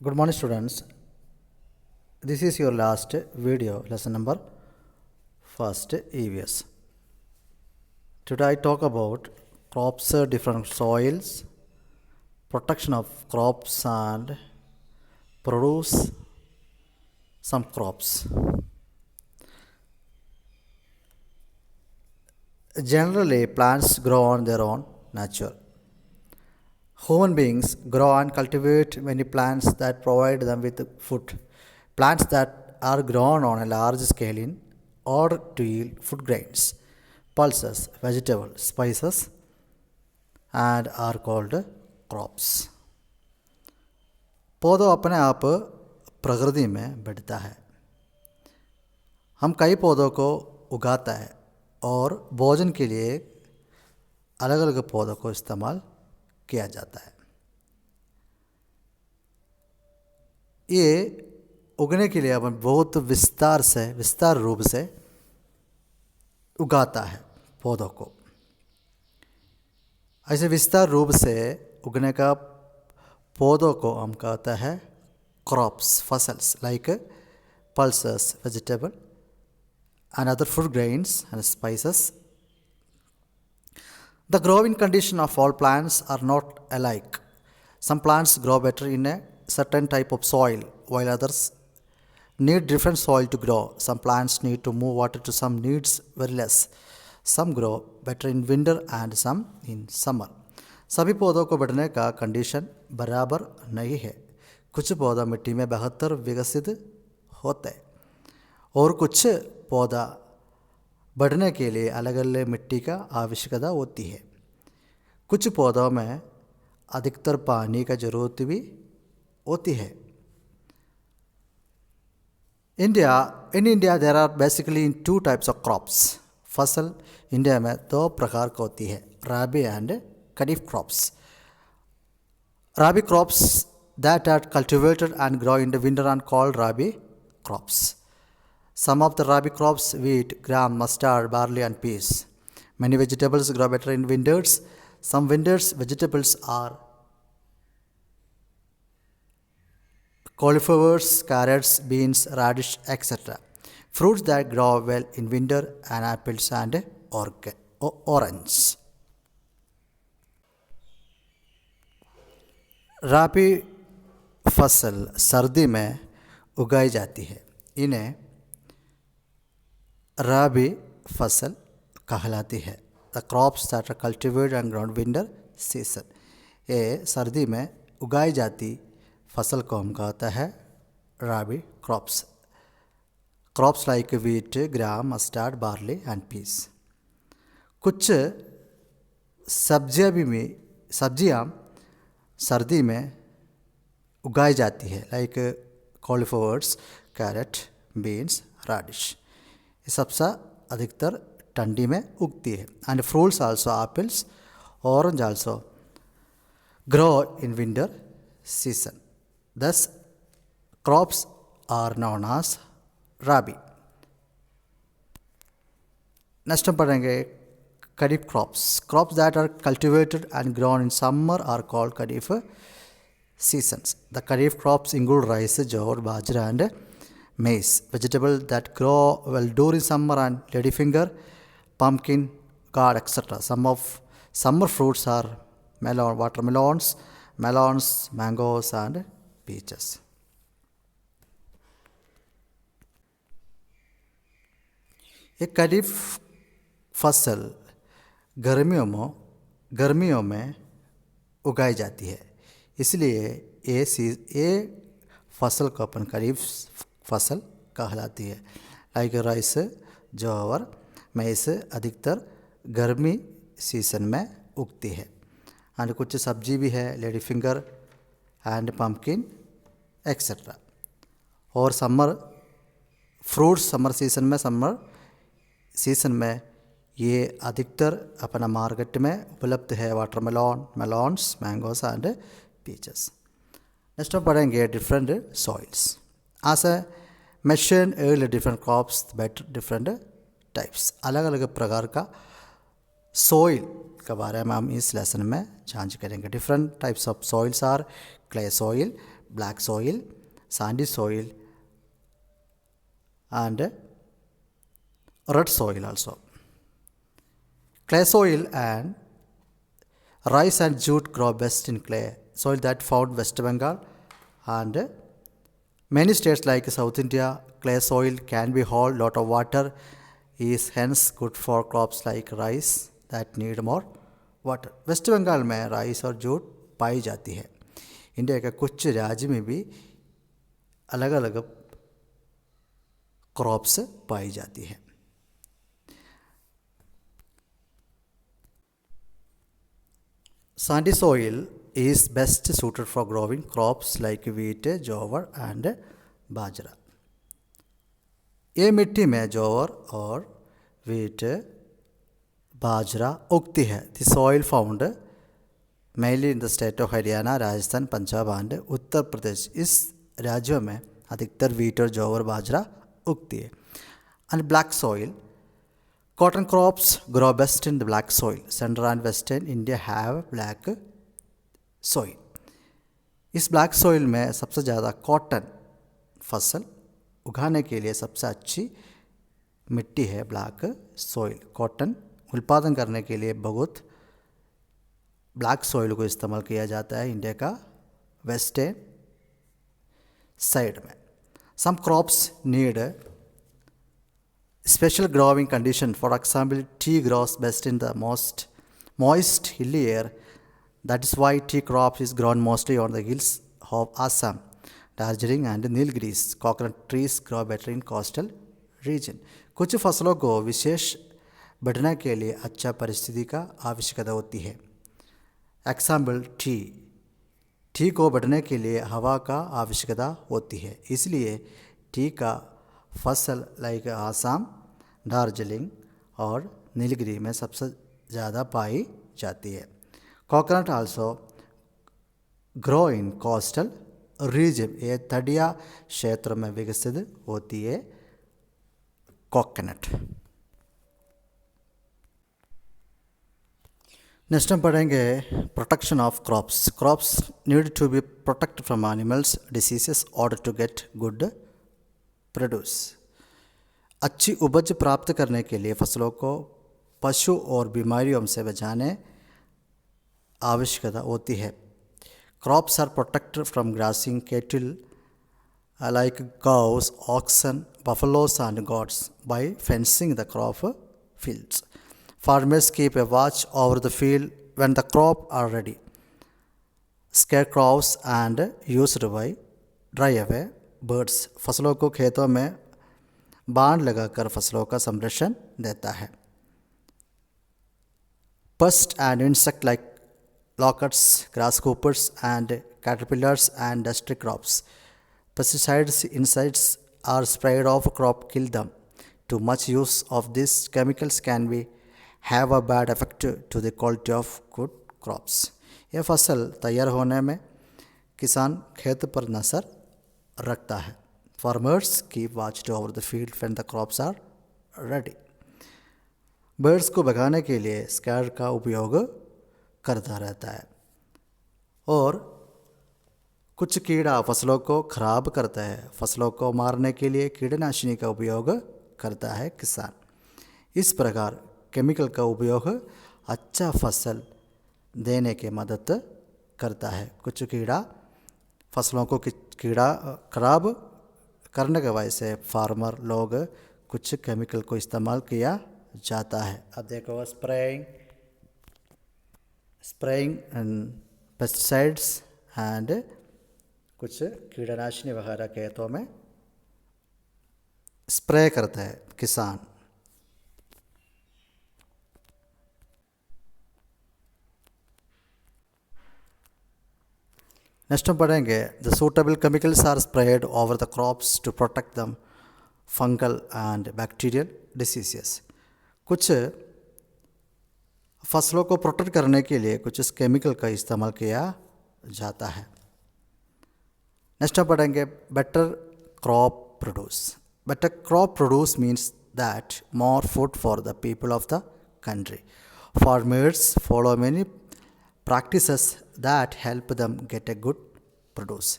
Good morning, students. This is your last video, lesson number first EVS. Today I talk about crops, different soils, protection of crops, and produce some crops. Generally, plants grow on their own nature. Human beings grow and cultivate many plants that provide them with food. Plants that are grown on a large scale in order to yield food grains, pulses, vegetables, spices, and are called crops. पौधा अपने आप प्रकृति में बढ़ता है. हम कई पौधों को उगाता है और भोजन के लिए अलग अलग पौधों को इस्तेमाल किया जाता है. ये उगने के लिए अपन बहुत विस्तार रूप से उगाता है पौधों को. ऐसे विस्तार रूप से उगने का पौधों को हम कहते हैं crops, fossils like pulses, vegetable and other food grains and spices. The growing condition of all plants are not alike. Some plants grow better in a certain type of soil, while others need different soil to grow. Some plants need to move water to some needs very less. Some grow better in winter and some in summer. सभी पौधों को बढ़ने का condition बराबर नहीं है. कुछ पौधा मिट्टी में बेहतर विकसित होते हैं और कुछ पौधा बढ़ने के लिए अलग अलग मिट्टी का आवश्यकता होती है. कुछ पौधों में अधिकतर पानी का ज़रूरत भी होती है. In India there are basically two types of crops. फसल इंडिया में दो प्रकार की होती है, rabi and kharif crops. Rabi crops that are cultivated and grow in the winter are called rabi crops. Some of the rabi crops wheat, gram, mustard, barley and peas. Many vegetables grow better in winters. Some winters vegetables are cauliflowers, carrots, beans, radish, etc. Fruits that grow well in winter and apples and orange. राबी फसल सर्दी में उगाई जाती है. इन्हें राबी फसल कहलाती है. The crops that are cultivated and grown winter season. ये सर्दी में उगाई जाती फसल को हम कहता है rabi crops. Crops like wheat, gram, mustard, barley and peas. कुछ सब्जियां सर्दी में उगाई जाती है like cauliflowers, carrot, beans, radish. ये सबसे अधिकतर ठंडी में उगती है. And fruits also apples, orange also grow in winter season. These crops are known as rabi. Next हम पढ़ेंगे Kharif crops. Crops that are cultivated and grown in summer are called Kharif seasons. The Kharif crops include rice, jowar, bajra and maize. Vegetables that grow well during summer and ladyfinger, pumpkin, gourd, etc. Some of summer fruits are watermelons, melons, mangoes and peaches. एक खरीफ फसल गर्मियों में उगाई जाती है. इसलिए ये फसल को अपन खरीफ फसल कहलाती है. लाइक राइस, जौवर, मैस अधिकतर गर्मी सीजन में उगती है. एंड कुछ सब्जी भी है, lady finger and pumpkin etcetera. और समर फ्रूट्स समर सीजन में ये अधिकतर अपना मार्केट में उपलब्ध है. Watermelon, melons, mangoes and peaches. Next हम पढ़ेंगे different soils. As a mention earlier different crops bet different types. अलग अलग प्रकार का सॉइल के बारे में हम इस लेसन में जांच करेंगे. Different types of soils are clay soil, black soil, sandy soil, and red soil also. Clay soil and rice and jute grow best in clay soil that found West Bengal and many states like South India. Clay soil can be hold lot of water, is hence good for crops like rice that need more water. West Bengal में rice और jute पाई जाती है. India के कुछ राज्य में भी अलग अलग क्रॉप्स पाई जाती है. Sandy soil is best suited for growing crops like wheat, jowar and bajra. ये मिट्टी में जौवर और wheat, बाजरा उगती है. The soil found mainly in the state of Haryana, Rajasthan, Punjab and Uttar Pradesh. इस राज्यों में अधिकतर wheat और जौवर बाजरा उगती है. And black soil, cotton crops grow best in the black soil. Central and western India have black soil. इस black soil में सबसे ज़्यादा कॉटन फसल उगाने के लिए सबसे अच्छी मिट्टी है ब्लैक सॉइल. कॉटन उत्पादन करने के लिए बहुत ब्लैक सॉइल को इस्तेमाल किया जाता है इंडिया का वेस्टर्न साइड में. Some crops need special growing condition. For example, tea grows best in the most moist hilly air. That is why tea crop is grown mostly on the hills of Assam, Darjeeling and Nilgiris. Coconut trees grow better in coastal region. कुछ फसलों को विशेष बढ़ने के लिए अच्छा परिस्थिति का आवश्यकता होती है. एग्जाम्पल टी को बढ़ने के लिए हवा का आवश्यकता होती है. इसलिए टी का फसल लाइक आसाम, दार्जिलिंग और नीलगिरी में सबसे ज़्यादा पाई जाती है. कोकोनट आल्सो ग्रो इन कोस्टल रीजन. ये तटीय क्षेत्र में विकसित होती है कोकोनट. नेक्स्ट हम पढ़ेंगे protection of crops. Crops need to be protected from animals diseases order to get good produce. अच्छी उपज प्राप्त करने के लिए फसलों को पशु और बीमारियों से बचाने आवश्यकता होती है. Crops are protected from grazing cattle like cows, oxen, buffaloes and goats by fencing the crop fields. Farmers keep a watch over the field when the crop are ready. Scarecrows and used by drive away birds. फसलों को खेतों में बांध लगाकर फसलों का संरक्षण देता है. Pests and insect like locusts, grasshoppers and caterpillars and destroy crops. Pesticides, insects are sprayed off crop, kill them. Too much use of these chemicals can be have a bad effect to the quality of good crops. यह फसल तैयार होने में किसान खेत पर नजर रखता है. Farmers keep watch over the field when the crops are ready. Birds को भगाने के लिए स्कैर का उपयोग करता रहता है. और कुछ कीड़ा फसलों को खराब करता है. फसलों को मारने के लिए कीटनाशिनी का उपयोग करता है किसान. इस प्रकार केमिकल का उपयोग अच्छा फसल देने के मदद करता है. कुछ कीड़ा फसलों को कीड़ा खराब करने के वजह से फार्मर लोग कुछ केमिकल को इस्तेमाल किया जाता है. अब देखो स्प्रेइंग एंड पेस्टिसाइड्स एंड कुछ कीटनाशिनी वगैरह खेतों में स्प्रे करता है किसान. नेक्स्ट हम पढ़ेंगे the suitable chemicals are spread over the crops to protect them fungal and bacterial diseases. कुछ फसलों को प्रोटेक्ट करने के लिए कुछ इस केमिकल का इस्तेमाल किया जाता है. नेक्स्ट हम पढ़ेंगे better crop produce. Better crop produce means that more food for the people of the country. Farmers follow many practices that help them get a good produce.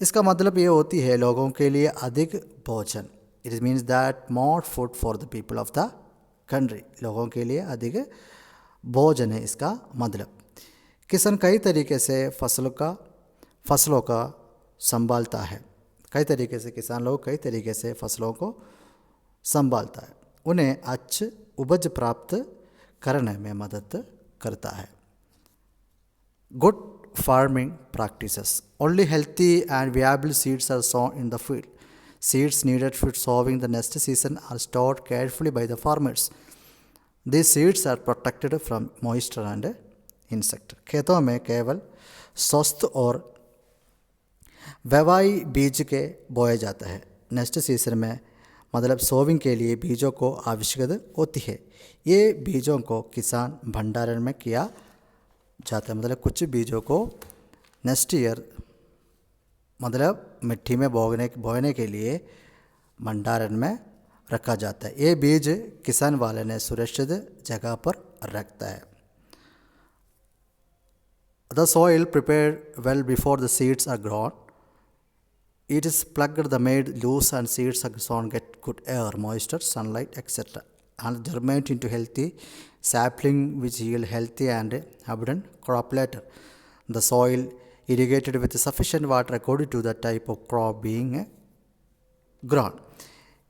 इसका मतलब ये होती है लोगों के लिए अधिक भोजन। It means that more food for the people of the country. लोगों के लिए अधिक भोजन है इसका मतलब। किसान कई तरीके से फसलों का संभालता है। कई तरीके से किसान लोग कई तरीके से फसलों को संभालता है, उन्हें अच्छी उपज प्राप्त करने में मदद करता है। Good farming practices. Only healthy and viable seeds are sown in the field. Seeds needed for sowing the next season are stored carefully by the farmers. These seeds are protected from moisture and insect. खेतों में केवल स्वस्थ और वैवाई बीज के बोए जाते हैं। नेक्स्ट सीजन में मतलब सोविंग के लिए बीजों को आवश्यकता होती है। ये बीजों को किसान भंडारण में किया जाता है। मतलब कुछ बीजों को नेक्स्ट ईयर मतलब मिट्टी में बोने के लिए भंडारण में रखा जाता है। ये बीज किसान वाले ने सुरक्षित जगह पर रखता है। The soil prepared well before the seeds are grown. It is plugged, the made loose, and seeds are sown get good air, moisture, sunlight, etc. and germinate into healthy sapling which yield healthy and abundant crop later. The soil irrigated with sufficient water according to the type of crop being grown.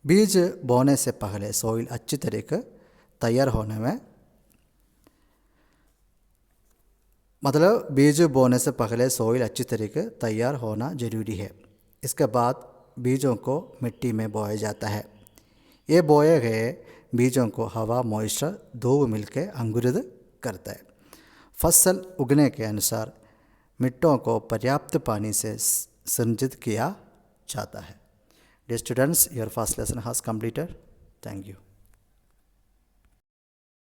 बीज बोने से पहले soil अच्छी तरीके तैयार होने में मतलब बीज बोने से पहले सॉइल अच्छी तरीके तैयार होना जरूरी है। इसके बाद बीजों को मिट्टी में बोया जाता है। ये बोए गए बीजों को हवा, मॉइस्चर, धूप मिलकर अंकुरित करता है। फसल उगने के अनुसार मिट्टों को पर्याप्त पानी से सिंचित किया जाता है। Dear students, your first lesson has completed. Thank you.